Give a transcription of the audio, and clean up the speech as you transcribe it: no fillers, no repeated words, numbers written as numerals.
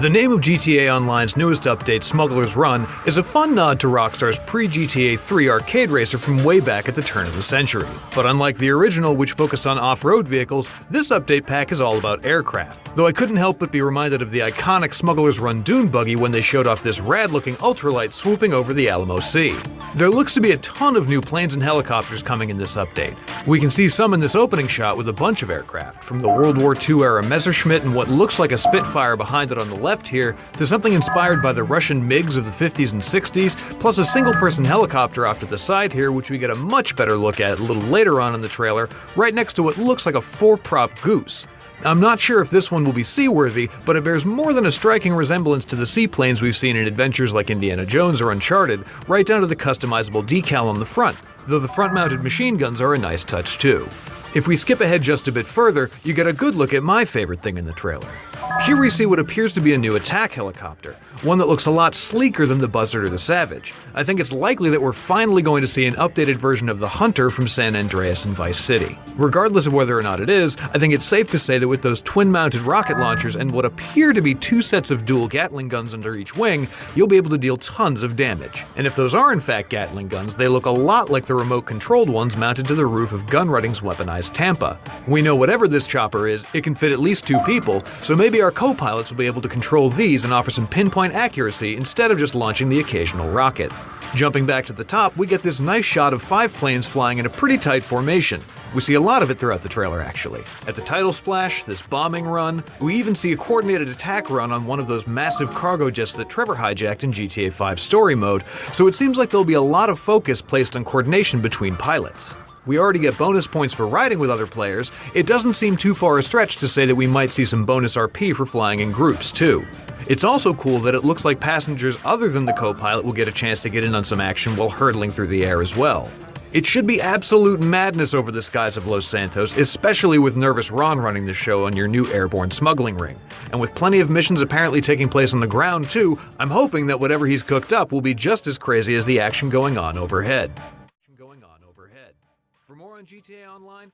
The name of GTA Online's newest update, Smugglers Run, is a fun nod to Rockstar's pre-GTA 3 arcade racer from way back at the turn of the century. But unlike the original, which focused on off-road vehicles, this update pack is all about aircraft. Though I couldn't help but be reminded of the iconic Smugglers Run dune buggy when they showed off this rad-looking ultralight swooping over the Alamo Sea. There looks to be a ton of new planes and helicopters coming in this update. We can see some in this opening shot with a bunch of aircraft, from the World War II-era Messerschmitt and what looks like a Spitfire behind it on the left here, to something inspired by the Russian MiGs of the 50s and 60s, plus a single-person helicopter off to the side here, which we get a much better look at a little later on in the trailer, right next to what looks like a 4-prop goose. I'm not sure if this one will be seaworthy, but it bears more than a striking resemblance to the seaplanes we've seen in adventures like Indiana Jones or Uncharted, right down to the customizable decal on the front, though the front-mounted machine guns are a nice touch too. If we skip ahead just a bit further, you get a good look at my favorite thing in the trailer. Here we see what appears to be a new attack helicopter, one that looks a lot sleeker than the Buzzard or the Savage. I think it's likely that we're finally going to see an updated version of the Hunter from San Andreas and Vice City. Regardless of whether or not it is, I think it's safe to say that with those twin-mounted rocket launchers and what appear to be 2 sets of dual Gatling guns under each wing, you'll be able to deal tons of damage. And if those are in fact Gatling guns, they look a lot like the remote-controlled ones mounted to the roof of Gunrunting's weaponized Tampa. We know whatever this chopper is, it can fit at least 2 people, so maybe our co-pilots will be able to control these and offer some pinpoint accuracy instead of just launching the occasional rocket. Jumping back to the top, we get this nice shot of 5 planes flying in a pretty tight formation. We see a lot of it throughout the trailer, actually. At the title splash, this bombing run, we even see a coordinated attack run on one of those massive cargo jets that Trevor hijacked in GTA 5 story mode, so it seems like there'll be a lot of focus placed on coordination between pilots. We already get bonus points for riding with other players. It doesn't seem too far a stretch to say that we might see some bonus RP for flying in groups, too. It's also cool that it looks like passengers other than the co-pilot will get a chance to get in on some action while hurtling through the air as well. It should be absolute madness over the skies of Los Santos, especially with Nervous Ron running the show on your new airborne smuggling ring. And with plenty of missions apparently taking place on the ground too, I'm hoping that whatever he's cooked up will be just as crazy as the action going on overhead. For more on GTA Online,